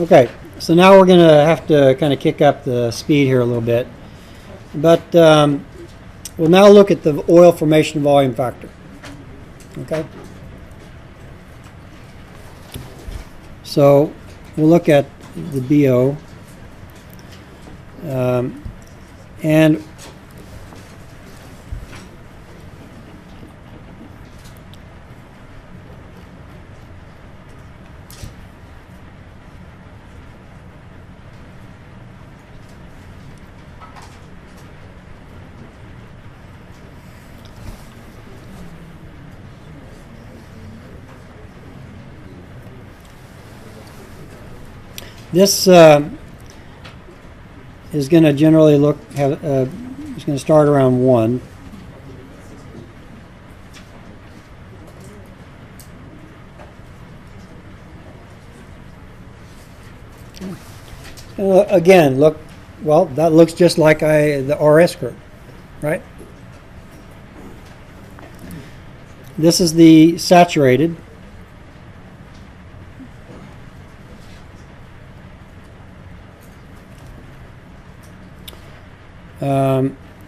Okay, so now we're going to have to kind of kick up the speed here a little bit. But we'll now look at the oil formation volume factor. Okay? So we'll look at the BO. And this is going to generally it's going to start around 1. Again, look, well, that looks just like the RS curve, right? This is the saturated.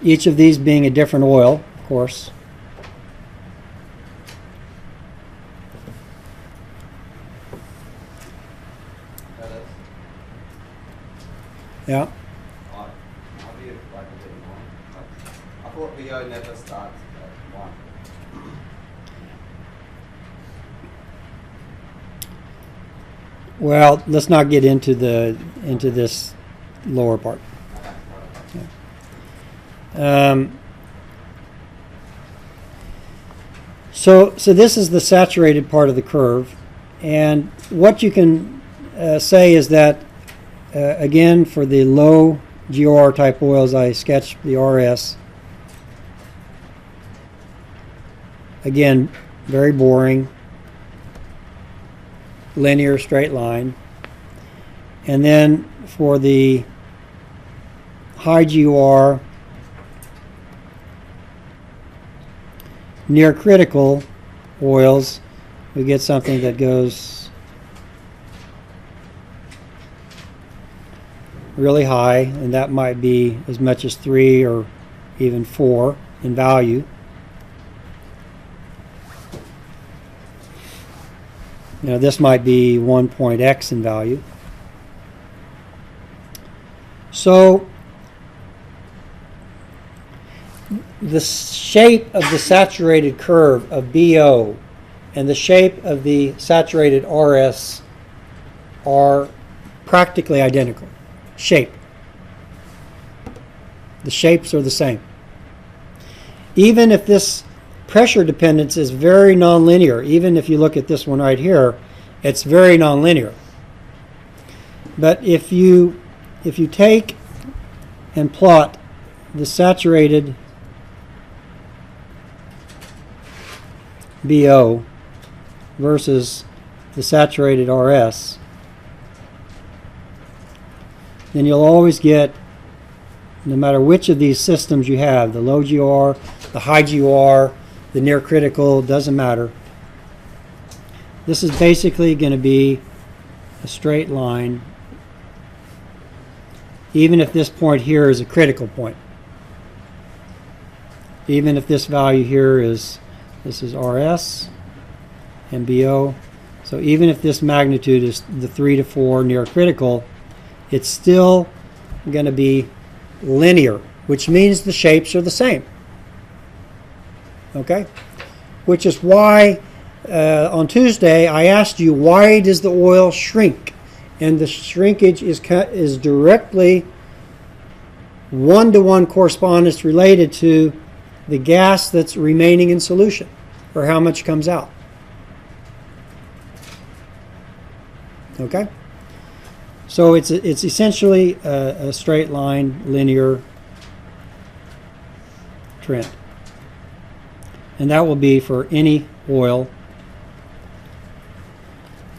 Each of these being a different oil, of course. Yeah. I thought BO never starts at 1. Well, let's not get into this lower part. So this is the saturated part of the curve, and what you can say is that again, for the low GOR type oils, I sketched the RS. Again, very boring, linear straight line. And then for the high GOR, near critical oils, we get something that goes really high, and that might be as much as 3 or even 4 in value. You know, this might be 1.x in value. So the shape of the saturated curve of BO and the shape of the saturated RS are practically identical. Shape. The shapes are the same. Even if this pressure dependence is very nonlinear, even if you look at this one right here, it's very nonlinear. But if you take and plot the saturated BO versus the saturated RS, then you'll always get, no matter which of these systems you have, the low GOR, the high GOR, the near critical, doesn't matter. This is basically going to be a straight line, even if this point here is a critical point. Even if this value here is, this is RS and BO. So even if this magnitude is the 3 to 4 near critical, it's still going to be linear, which means the shapes are the same. Okay? Which is why on Tuesday I asked you, why does the oil shrink? And the shrinkage is directly one-to-one correspondence related to the gas that's remaining in solution, or how much comes out. Okay? So it's essentially a straight line, linear trend. And that will be for any oil.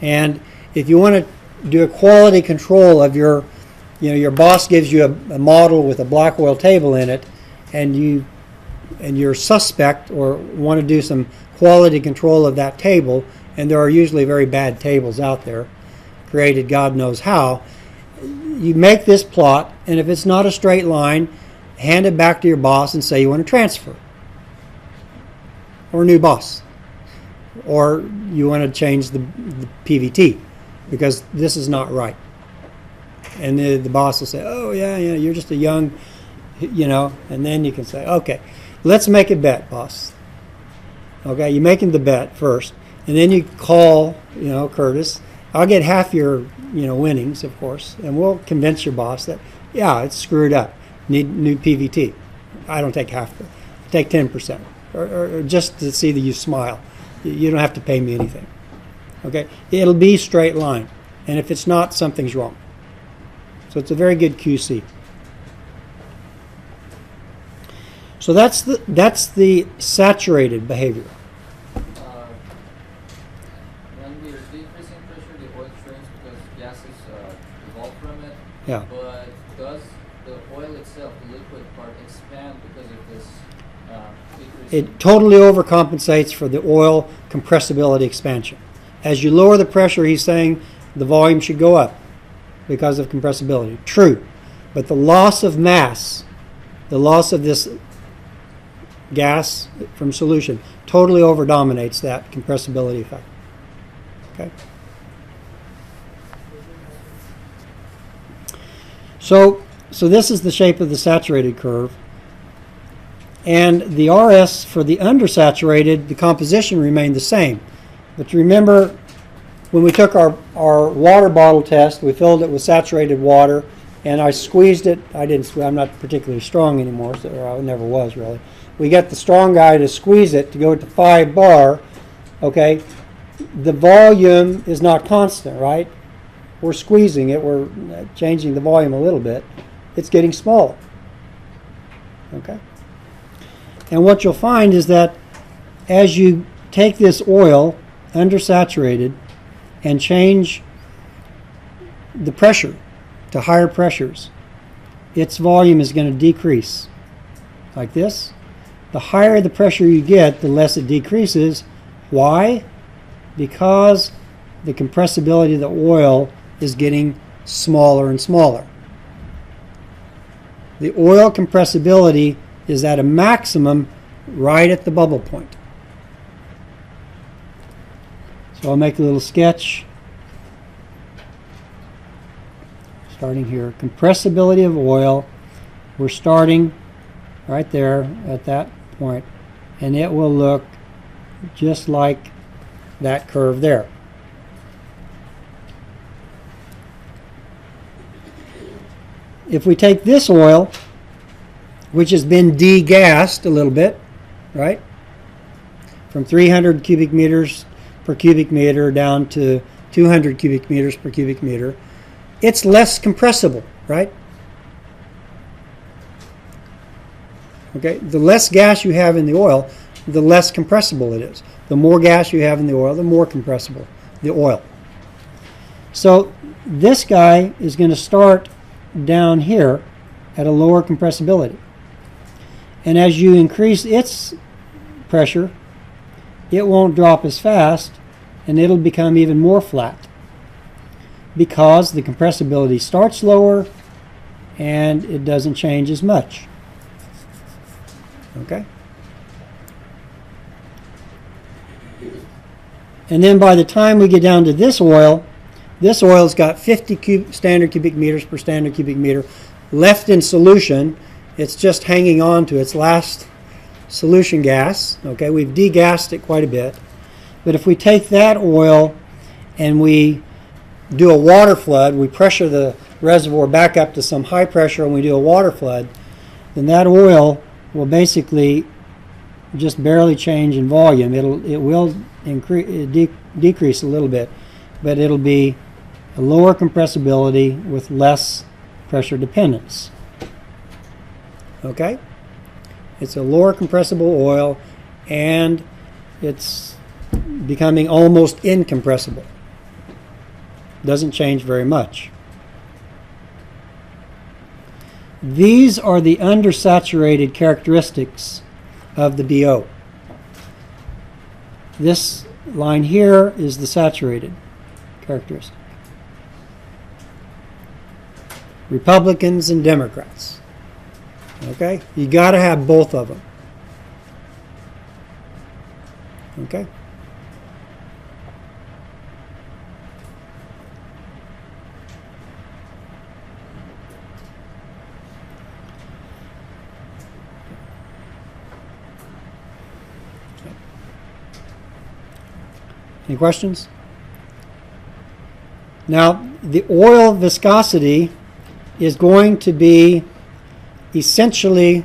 And if you want to do a quality control of your, your boss gives you a model with a black oil table in it, and you're suspect or want to do some quality control of that table, and there are usually very bad tables out there, created God knows how. You make this plot, and if it's not a straight line, hand it back to your boss and say you want to transfer. Or a new boss. Or you want to change the PVT because this is not right. And the boss will say, oh, yeah, you're just a young, and then you can say, okay, let's make a bet, boss. Okay, you're making the bet first, and then you call, Curtis. I'll get half your, winnings, of course, and we'll convince your boss that, yeah, it's screwed up. Need new PVT. I don't take half of it. Take 10%, or just to see that you smile. You don't have to pay me anything. Okay, it'll be straight line, and if it's not, something's wrong. So it's a very good QC. So that's the saturated behavior. When we're decreasing pressure, the oil shrinks because gases evolve from it. Yeah. But does the oil itself, the liquid part, expand because of this decrease? It totally overcompensates for the oil compressibility expansion. As you lower the pressure, he's saying the volume should go up because of compressibility. True. But the loss of mass, the loss of this gas from solution, totally overdominates that compressibility effect. Okay. So this is the shape of the saturated curve. And the RS for the undersaturated, the composition remained the same. But remember, when we took our water bottle test, we filled it with saturated water, and I squeezed it. I'm not particularly strong anymore, or I never was really. We got the strong guy to squeeze it to go to 5 bar. Okay, the volume is not constant, right? We're squeezing it. We're changing the volume a little bit. It's getting smaller. Okay. And what you'll find is that as you take this oil undersaturated and change the pressure to higher pressures, its volume is going to decrease like this. The higher the pressure you get, the less it decreases. Why? Because the compressibility of the oil is getting smaller and smaller. The oil compressibility is at a maximum right at the bubble point. So I'll make a little sketch. Starting here, compressibility of oil. We're starting right there at that point, and it will look just like that curve there. If we take this oil, which has been degassed a little bit, right, from 300 cubic meters per cubic meter down to 200 cubic meters per cubic meter, it's less compressible, right? Okay, the less gas you have in the oil, the less compressible it is. The more gas you have in the oil, the more compressible the oil. So this guy is going to start down here at a lower compressibility. And as you increase its pressure, it won't drop as fast, and it'll become even more flat because the compressibility starts lower and it doesn't change as much. Okay? And then by the time we get down to this oil's got 50 standard cubic meters per standard cubic meter left in solution. It's just hanging on to its last solution gas. Okay, we've degassed it quite a bit. But if we take that oil and we do a water flood, we pressure the reservoir back up to some high pressure and we do a water flood, then that oil will basically just barely change in volume. It will decrease a little bit, but it'll be a lower compressibility with less pressure dependence. Okay? It's a lower compressible oil, and it's becoming almost incompressible. Doesn't change very much. These are the undersaturated characteristics of the BO. This line here is the saturated characteristic. Republicans and Democrats. Okay? You got to have both of them. Okay? Any questions? Now, the oil viscosity is going to be essentially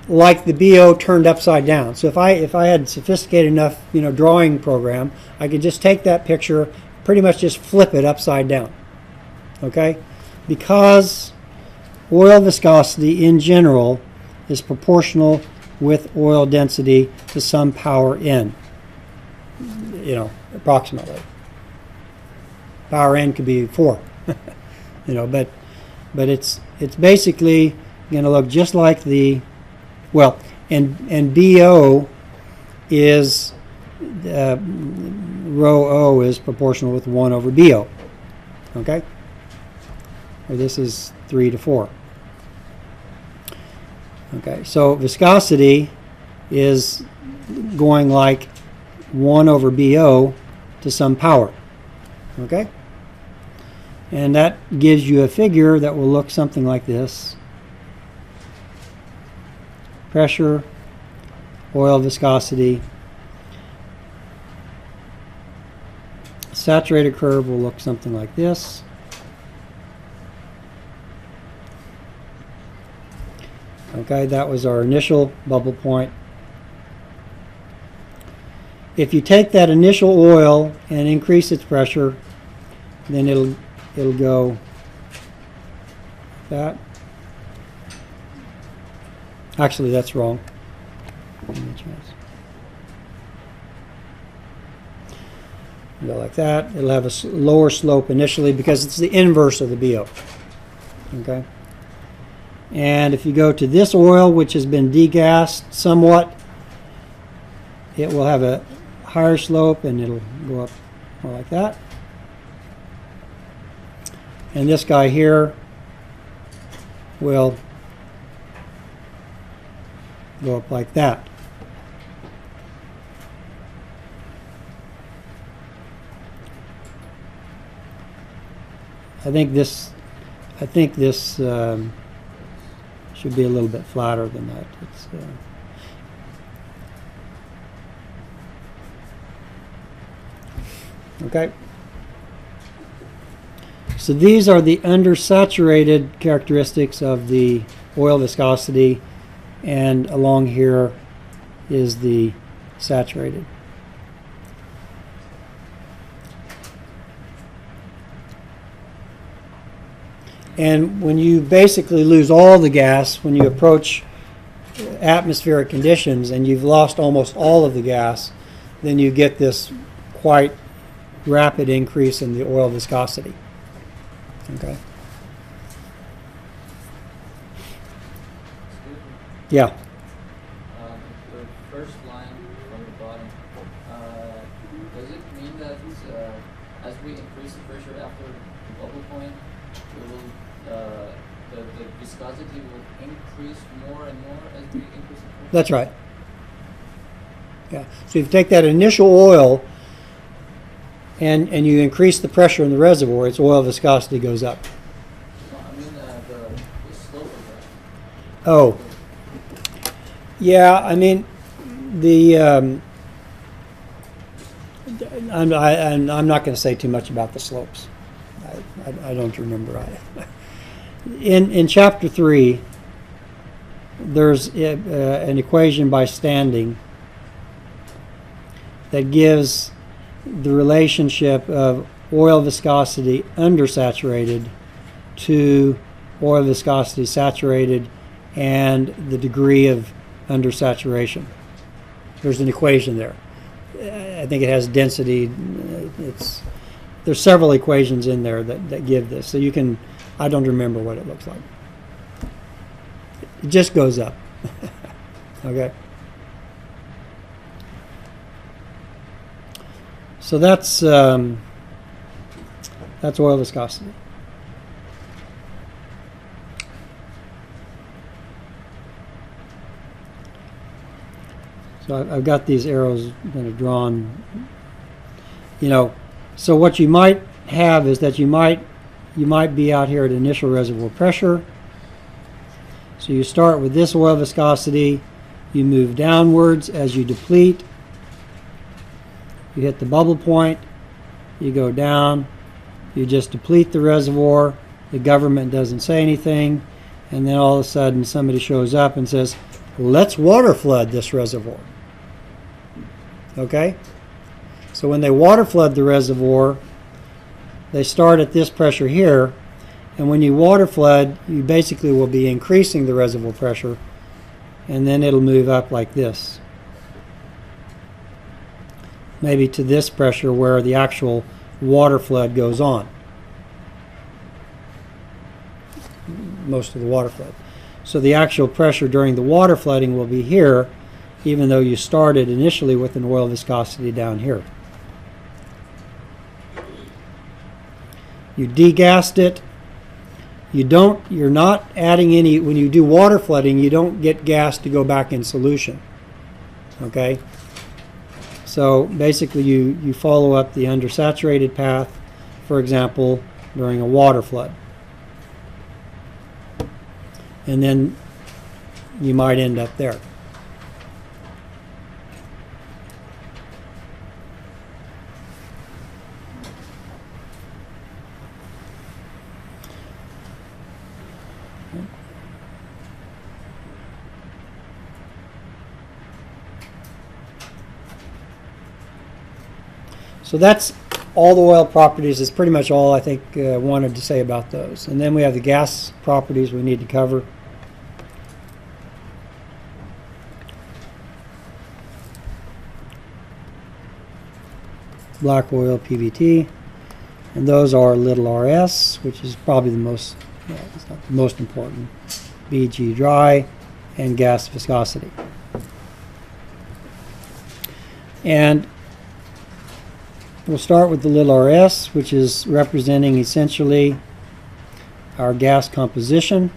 like the BO turned upside down. So if I had sophisticated enough, drawing program, I could just take that picture, pretty much just flip it upside down. Okay? Because oil viscosity in general is proportional with oil density to some power n. Approximately. Power n could be 4. But it's basically going to look just like the, and BO is rho O is proportional with 1 over BO. Okay? Or this is 3 to 4. Okay, so viscosity is going like 1 over BO to some power. Okay? And that gives you a figure that will look something like this. Pressure, oil viscosity. Saturated curve will look something like this. Okay, that was our initial bubble point. If you take that initial oil and increase its pressure, then it'll go that. Actually, that's wrong. Go like that. It'll have a lower slope initially because it's the inverse of the BO. Okay. And if you go to this oil, which has been degassed somewhat, it will have a higher slope and it'll go up more like that. And this guy here will go up like that. I think this should be a little bit flatter than that. It's, okay. So these are the undersaturated characteristics of the oil viscosity, and along here is the saturated. And when you basically lose all the gas, when you approach atmospheric conditions and you've lost almost all of the gas, then you get this quite rapid increase in the oil viscosity. Okay. Yeah. The first line from the bottom, does it mean that as we increase the pressure after the bubble point, it will, the viscosity will increase more and more as we increase the pressure? That's right. Yeah. So if you take that initial oil and you increase the pressure in the reservoir, its oil viscosity goes up. No, I mean the slope of that. Oh. Yeah, I mean, I'm not going to say too much about the slopes. I don't remember. In chapter 3, there's an equation by Standing that gives the relationship of oil viscosity undersaturated to oil viscosity saturated and the degree of undersaturation. There's an equation there. I think it has density. There's several equations in there that give this. So you can, I don't remember what it looks like. It just goes up. Okay. So that's oil viscosity. So I've got these arrows kind of drawn, so what you might have is that you might be out here at initial reservoir pressure. So you start with this oil viscosity, you move downwards as you deplete, you hit the bubble point, you go down, you just deplete the reservoir, the government doesn't say anything, and then all of a sudden somebody shows up and says, let's water flood this reservoir. Okay? So when they water flood the reservoir, they start at this pressure here, and when you water flood, you basically will be increasing the reservoir pressure, and then it'll move up like this. Maybe to this pressure where the actual water flood goes on. Most of the water flood. So the actual pressure during the water flooding will be here, even though you started initially with an oil viscosity down here. You degassed it. You're not adding any, when you do water flooding, you don't get gas to go back in solution. Okay? So basically you follow up the undersaturated path, for example, during a water flood. And then you might end up there. So that's all the oil properties. Is pretty much all I think I wanted to say about those. And then we have the gas properties we need to cover. Black oil, PVT, and those are little RS, which is probably the most, it's not the most important, BG dry, and gas viscosity. And we'll start with the little RS, which is representing essentially our gas composition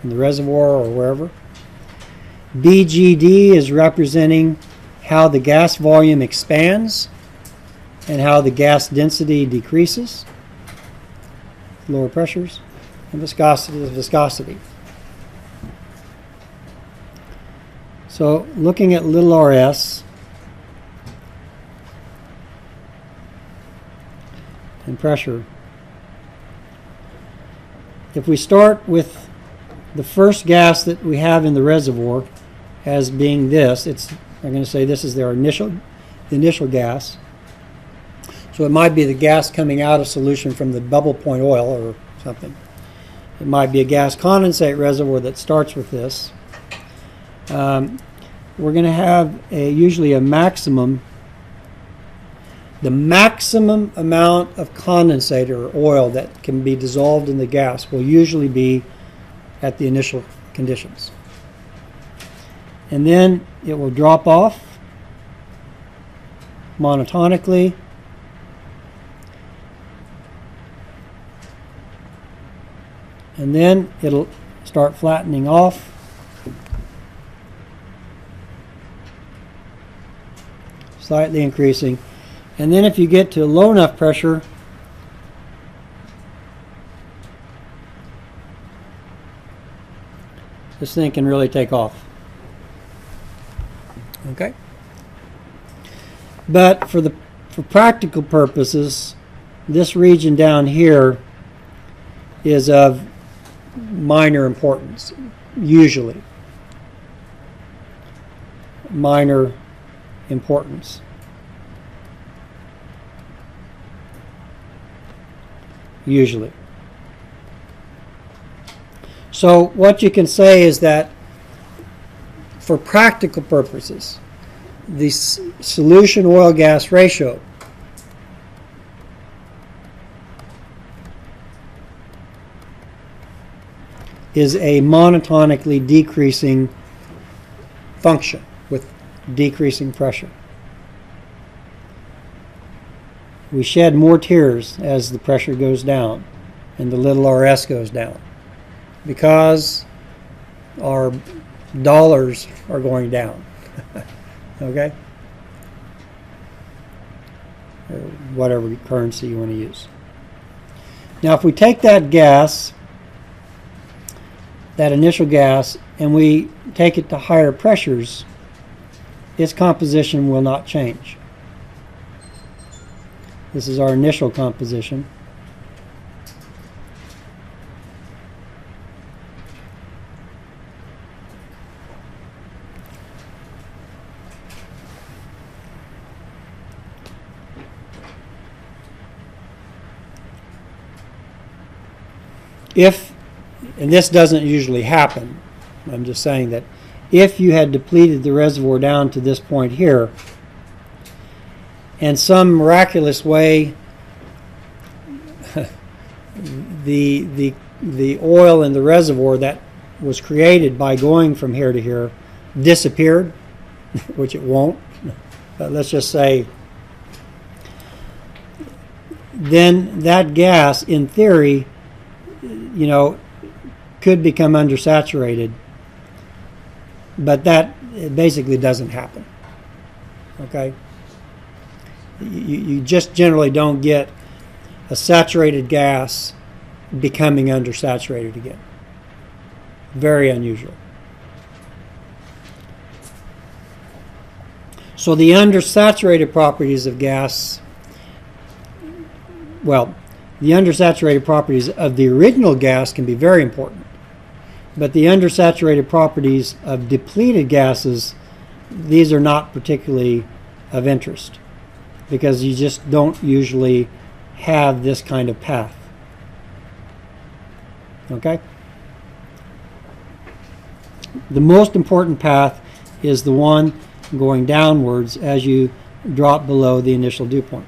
in the reservoir or wherever. BGD is representing how the gas volume expands and how the gas density decreases, lower pressures, and viscosity is viscosity. So looking at little RS and pressure, if we start with the first gas that we have in the reservoir as being this, I'm going to say this is their initial gas. So it might be the gas coming out of solution from the bubble point oil or something. It might be a gas condensate reservoir that starts with this. We're going to have usually a maximum. The maximum amount of condensate or oil that can be dissolved in the gas will usually be at the initial conditions. And then it will drop off monotonically. And then it'll start flattening off. Slightly increasing. And then if you get to low enough pressure, this thing can really take off. Okay? But for practical purposes, this region down here is of minor importance, usually. Minor importance. Usually. So what you can say is that for practical purposes, the solution oil gas ratio is a monotonically decreasing function with decreasing pressure. We shed more tears as the pressure goes down and the little RS goes down because our dollars are going down. Okay? Or whatever currency you want to use. Now, if we take that gas, that initial gas, and we take it to higher pressures, its composition will not change. This is our initial composition. If, and this doesn't usually happen, I'm just saying that if you had depleted the reservoir down to this point here, and some miraculous way the oil in the reservoir that was created by going from here to here disappeared, which it won't, but let's just say, then that gas, in theory, you know, could become undersaturated, but that it basically doesn't happen. Okay? You just generally don't get a saturated gas becoming undersaturated again. Very unusual. So the undersaturated properties of gas, well, the undersaturated properties of the original gas can be very important. But the undersaturated properties of depleted gases, these are not particularly of interest because you just don't usually have this kind of path. Okay? The most important path is the one going downwards as you drop below the initial dew point.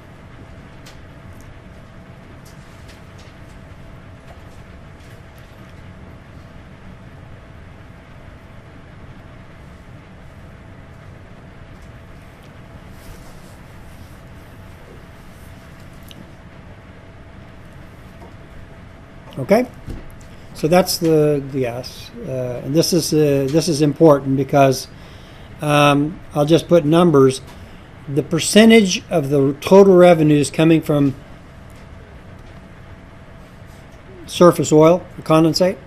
Okay, so that's the gas, and this is important because I'll just put numbers. The percentage of the total revenues coming from surface oil, condensate,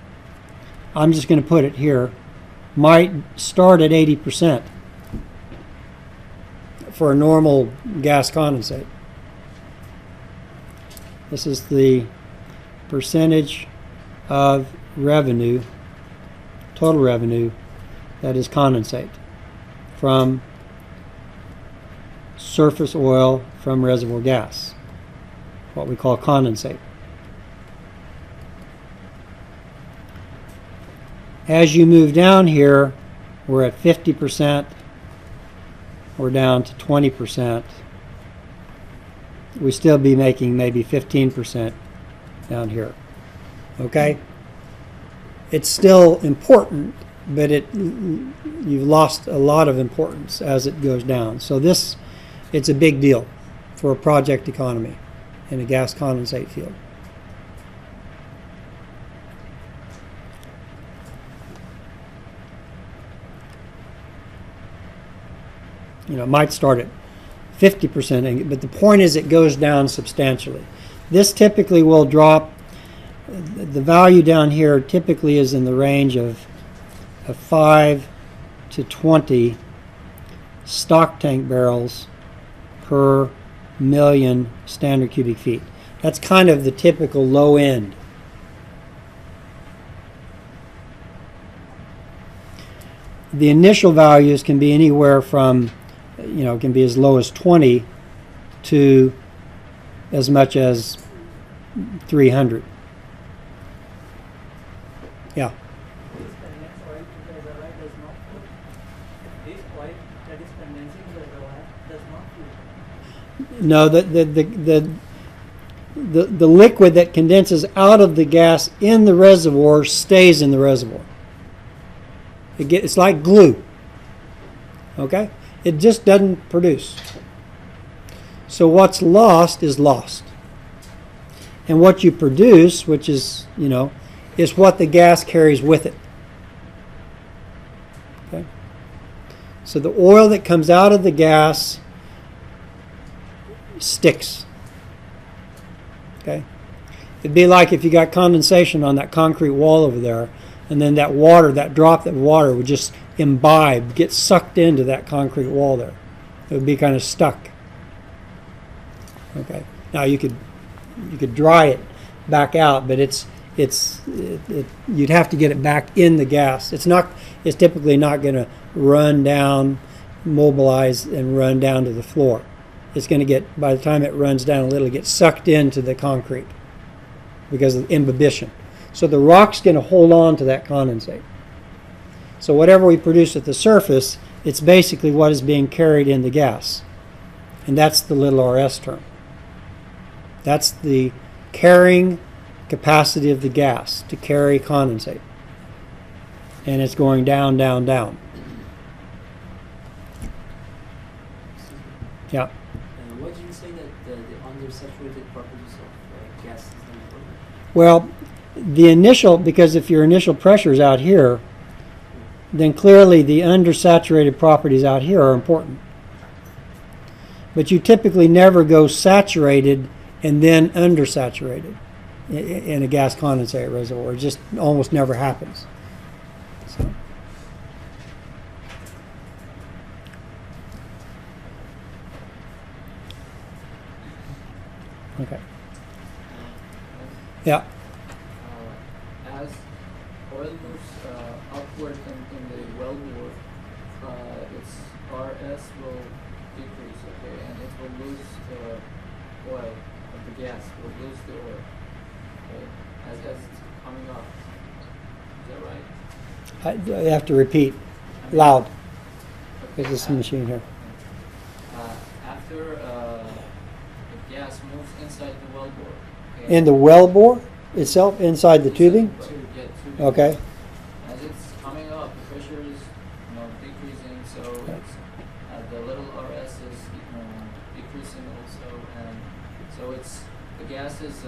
I'm just going to put it here, might start at 80% for a normal gas condensate. This is the percentage of revenue, total revenue, that is condensate from surface oil from reservoir gas, what we call condensate. As you move down here, we're at 50%, we're down to 20%. We still be making maybe 15% down here. Okay? It's still important, but you've lost a lot of importance as it goes down. So it's a big deal for a project economy in a gas condensate field. You know, it might start at 50%, but the point is it goes down substantially. This typically will drop, the value down here typically is in the range of 5 to 20 stock tank barrels per million standard cubic feet. That's kind of the typical low end. The initial values can be anywhere from, you know, can be as low as 20 to as much as 300. Yeah. This condensed oil to the reservoir does not flow. This oil that is condensing in the reservoir does not flow. No, the liquid that condenses out of the gas in the reservoir stays in the reservoir. It's like glue. Okay? It just doesn't produce. So what's lost is lost. And what you produce, which is, you know, is what the gas carries with it. Okay? So the oil that comes out of the gas sticks. Okay? It'd be like if you got condensation on that concrete wall over there, and then that water, that drop of water would just imbibe, get sucked into that concrete wall there. It would be kind of stuck. Okay. Now you could dry it back out, but you'd have to get it back in the gas. It's typically not going to run down, mobilize, and run down to the floor. It's going to get, by the time it runs down a little, get sucked into the concrete because of imbibition. So the rock's going to hold on to that condensate. So whatever we produce at the surface, it's basically what is being carried in the gas. And that's the little RS term. That's the carrying capacity of the gas to carry condensate. And it's going down, down, down. Yeah. Why do you say that the undersaturated properties of gas is not important? Well, because if your initial pressure is out here, then clearly the undersaturated properties out here are important. But you typically never go saturated and then undersaturated in a gas condensate reservoir. It just almost never happens. So. Okay. Yeah. As oil moves upward in the wellbore, its RS will decrease, okay, and it will lose oil, the gas will lose the oil, okay, as it's coming up. Is that right? I have to repeat loud. There's this machine here. After the gas moves inside the wellbore. Okay, In the wellbore itself, inside the tubing? tubing. Okay. As it's coming up, the pressure is decreasing, so it's, the little RS is decreasing also, and so the gas is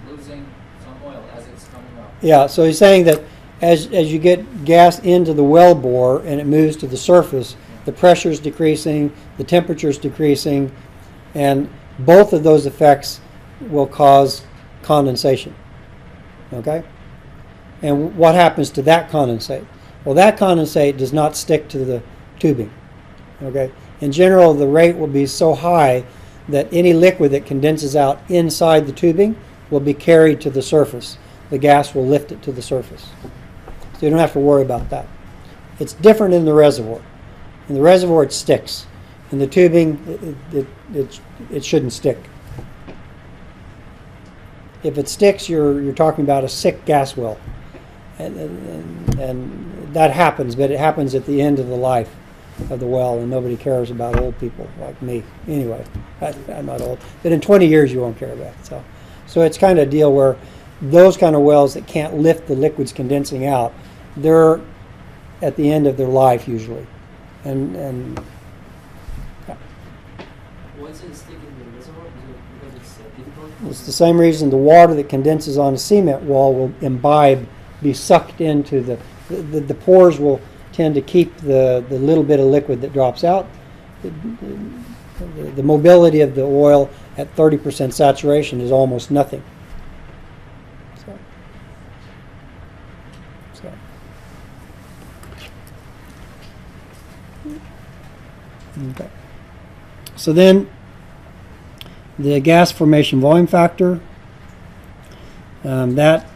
losing some oil as it's coming up. Yeah, so he's saying that as you get gas into the wellbore and it moves to the surface, the pressure is decreasing, the temperature is decreasing, and both of those effects will cause condensation. Okay? And what happens to that condensate? Well, that condensate does not stick to the tubing. Okay? In general, the rate will be so high that any liquid that condenses out inside the tubing will be carried to the surface. The gas will lift it to the surface. So you don't have to worry about that. It's different in the reservoir. In the reservoir, it sticks. In the tubing, it shouldn't stick. If it sticks, you're talking about a sick gas well. And that happens, but it happens at the end of the life of the well, and nobody cares about old people like me. Anyway, I'm not old. But in 20 years, you won't care about it. So it's kind of a deal where those kind of wells that can't lift the liquids condensing out, they're at the end of their life usually. And Why is it sticking in the reservoir? Because it's difficult? it's the same reason the water that condenses on a cement wall will imbibe, be sucked into the pores will tend to keep the little bit of liquid that drops out. The mobility of the oil at 30% saturation is almost nothing. So. Okay. So then the gas formation volume factor, that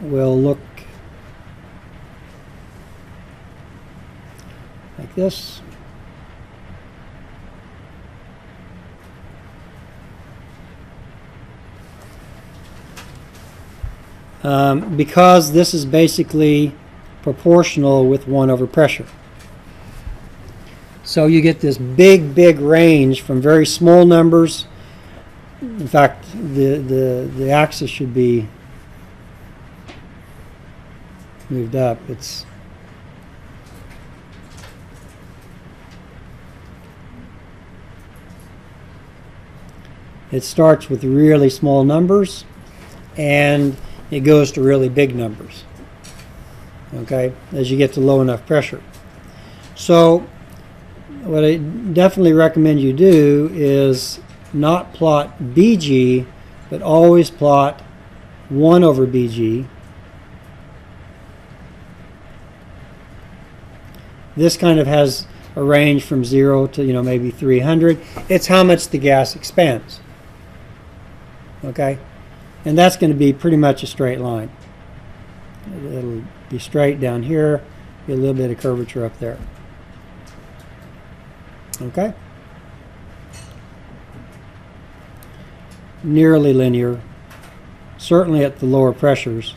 will look like this. Because this is basically proportional with 1 over pressure. So you get this big range from very small numbers. In fact, the axis should be moved up. It starts with really small numbers and it goes to really big numbers. Okay, as you get to low enough pressure. So what I definitely recommend you do is not plot BG, but always plot 1 over BG. This kind of has a range from 0 to, maybe 300. It's how much the gas expands. Okay? And that's going to be pretty much a straight line. It'll be straight down here, be a little bit of curvature up there. Okay? Nearly linear, certainly at the lower pressures.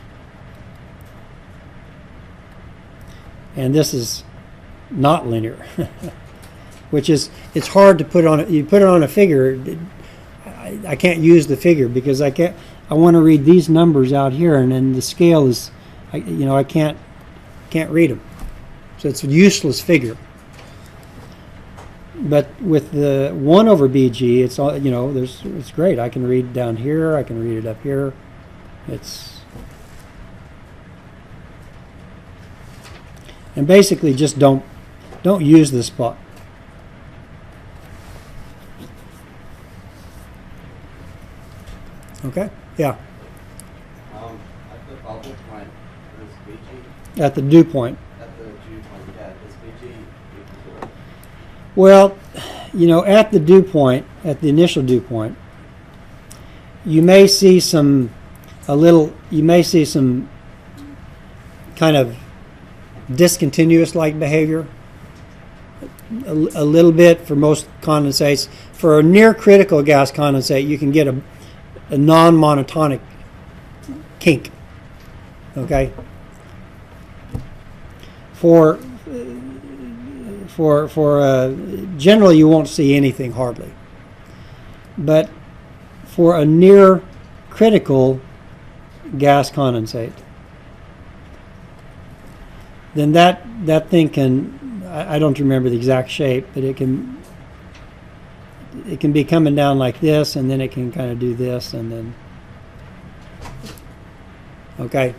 And this is not linear, which is, it's hard to put on, you put it on a figure, I can't use the figure because I want to read these numbers out here, and then the scale is, I can't read them. So it's a useless figure. But with the 1 over BG, it's all, it's great. I can read down here, I can read it up here. And basically just don't use this plot. Okay? Yeah. At the bubble point, is BG? At the dew point. At the dew point, yeah, is BG equal to it? Well, at the dew point, at the initial dew point, you may see some kind of discontinuous-like behavior. A little bit for most condensates. For a near critical gas condensate, you can get a non-monotonic kink. Okay. For generally you won't see anything hardly, but for a near critical gas condensate, then that thing can, I don't remember the exact shape, but it can be coming down like this, and then it can kind of do this, and then, okay,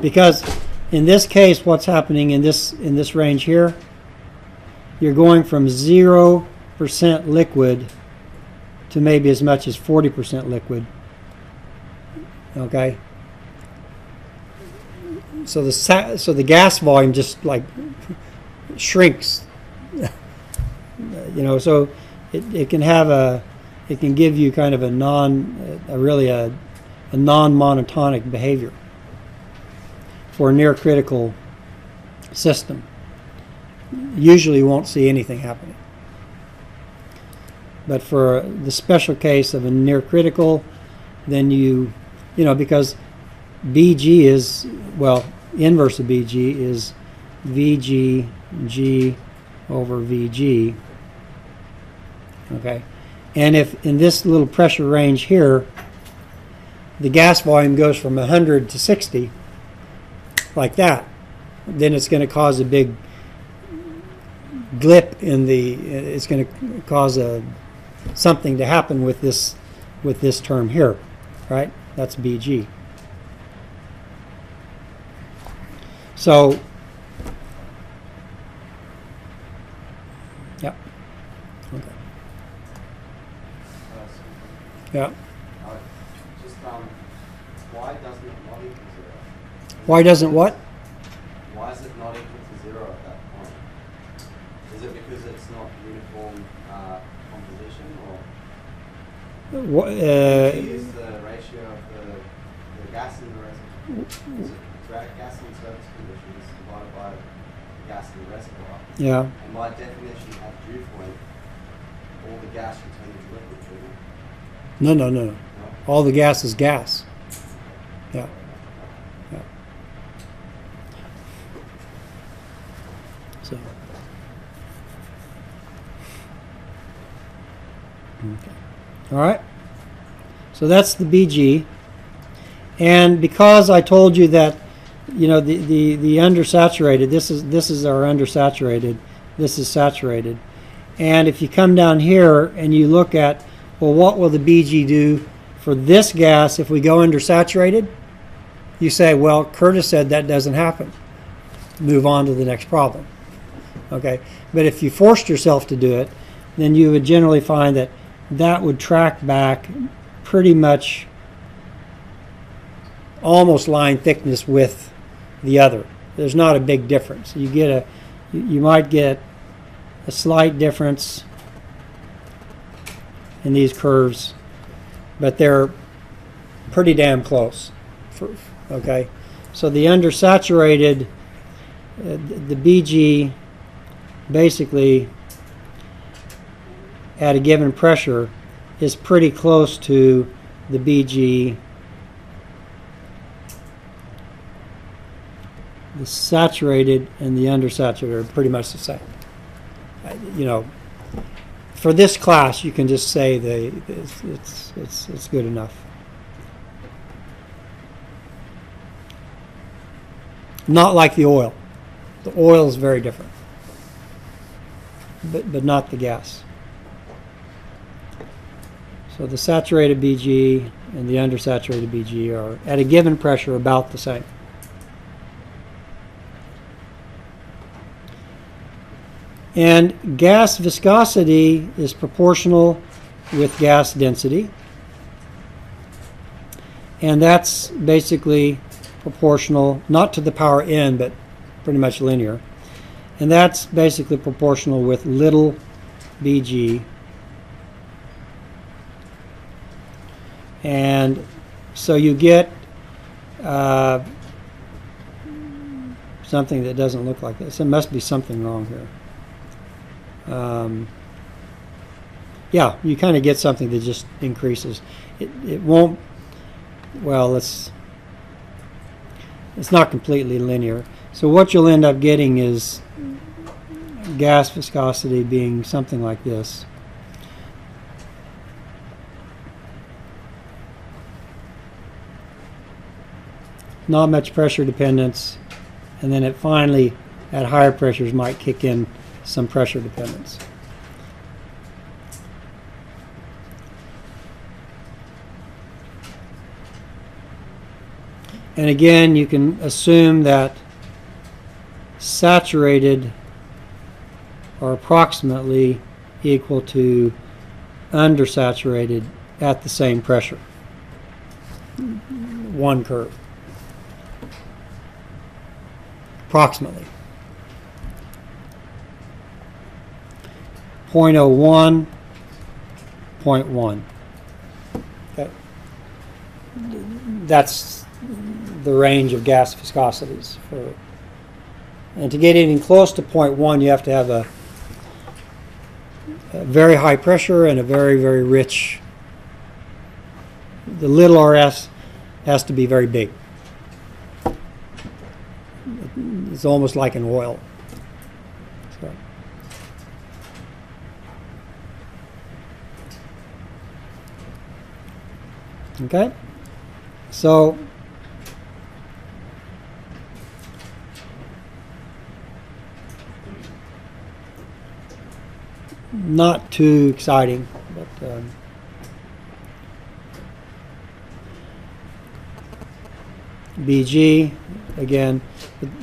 because in this case, what's happening in this range here, you're going from 0% liquid to maybe as much as 40% liquid. Okay. So the gas volume just like shrinks. So it can give you kind of a non-monotonic behavior for a near critical system. Usually you won't see anything happening. But for the special case of a near critical, then because BG is, inverse of BG is VG over VG. Okay. And if in this little pressure range here, the gas volume goes from 100 to 60, like that, then it's going to cause a big blip it's going to cause something to happen with this term here, right? That's BG. So, yeah. Okay. Yeah. Just why doesn't it not equal to 0? Why doesn't what? Why is it not equal to 0 at that point? Is it because it's not uniform composition, or is the ratio of the gas in the reservoir? Is it gas in surface conditions divided by the gas in the reservoir? Yeah. And by definition, at dew point, all the gas returns to liquid, shouldn't it? No. All the gas is gas. Yeah. Yeah. So. Okay. All right. So that's the BG. And because I told you that, the undersaturated, this is our undersaturated, this is saturated. And if you come down here and you look at, well, what will the BG do for this gas if we go undersaturated? You say, well, Curtis said that doesn't happen. Move on to the next problem. Okay, but if you forced yourself to do it, then you would generally find that that would track back pretty much almost line thickness with the other. There's not a big difference. You might get a slight difference in these curves, but they're pretty damn close. Okay, so the undersaturated, the BG basically at a given pressure is pretty close to the BG. The saturated and the undersaturated are pretty much the same. You know, for this class, you can just say it's good enough. Not like the oil. The oil is very different, but not the gas. So the saturated BG and the undersaturated BG are at a given pressure about the same. And gas viscosity is proportional with gas density. And that's basically proportional, not to the power n, but pretty much linear. And that's basically proportional with little bg. And so you get something that doesn't look like this. There must be something wrong here. Yeah, you kind of get something that just increases. It won't, well, it's not completely linear. So what you'll end up getting is gas viscosity being something like this. Not much pressure dependence, and then it finally, at higher pressures, might kick in some pressure dependence. And again, you can assume that saturated are approximately equal to undersaturated at the same pressure. One curve. Approximately. 0.01, 0.1. Okay. That's the range of gas viscosities. And to get anything close to 0.1, you have to have a very high pressure and a very, very rich. The little RS has to be very big. It's almost like an oil. So. Okay, so not too exciting, but BG again.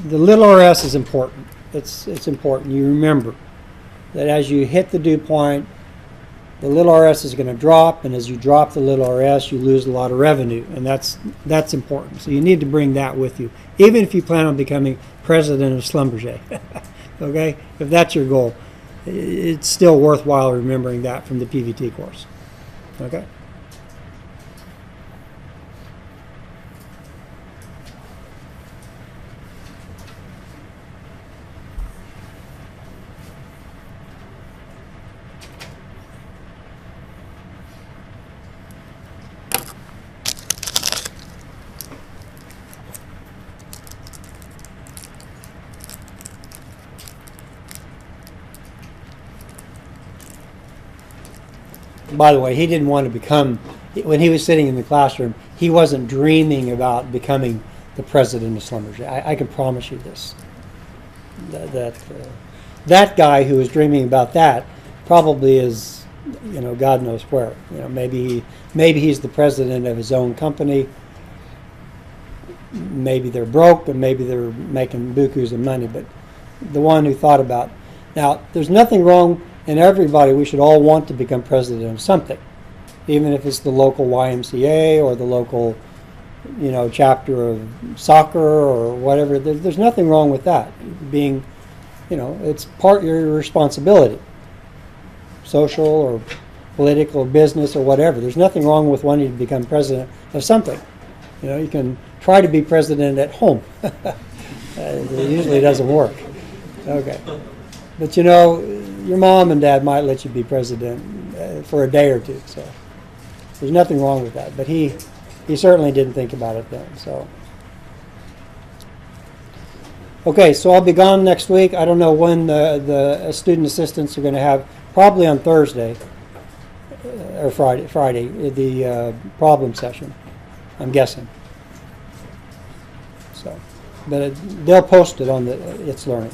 The little RS is important. It's important. You remember that as you hit the dew point, the little RS is going to drop, and as you drop the little RS, you lose a lot of revenue, and that's important. So you need to bring that with you, even if you plan on becoming president of Schlumberger. Okay, if that's your goal, it's still worthwhile remembering that from the PVT course. Okay. By the way, he didn't want to become, when he was sitting in the classroom, he wasn't dreaming about becoming the president of Schlumberger. I can promise you this. That guy who was dreaming about that probably is, God knows where. Maybe he's the president of his own company. Maybe they're broke, but maybe they're making bukus of money. But the one who thought about Now, there's nothing wrong in everybody. We should all want to become president of something, even if it's the local YMCA or the local, chapter of soccer or whatever. There's nothing wrong with that. Being, it's part of your responsibility, social or political, business or whatever. There's nothing wrong with wanting to become president of something. You can try to be president at home. It usually doesn't work. Okay. But your mom and dad might let you be president for a day or two. So there's nothing wrong with that. But he certainly didn't think about it then. So okay, so I'll be gone next week. I don't know when the student assistants are going to have. Probably on Thursday or Friday, the problem session. I'm guessing. So, but they'll post it on the It's Learning.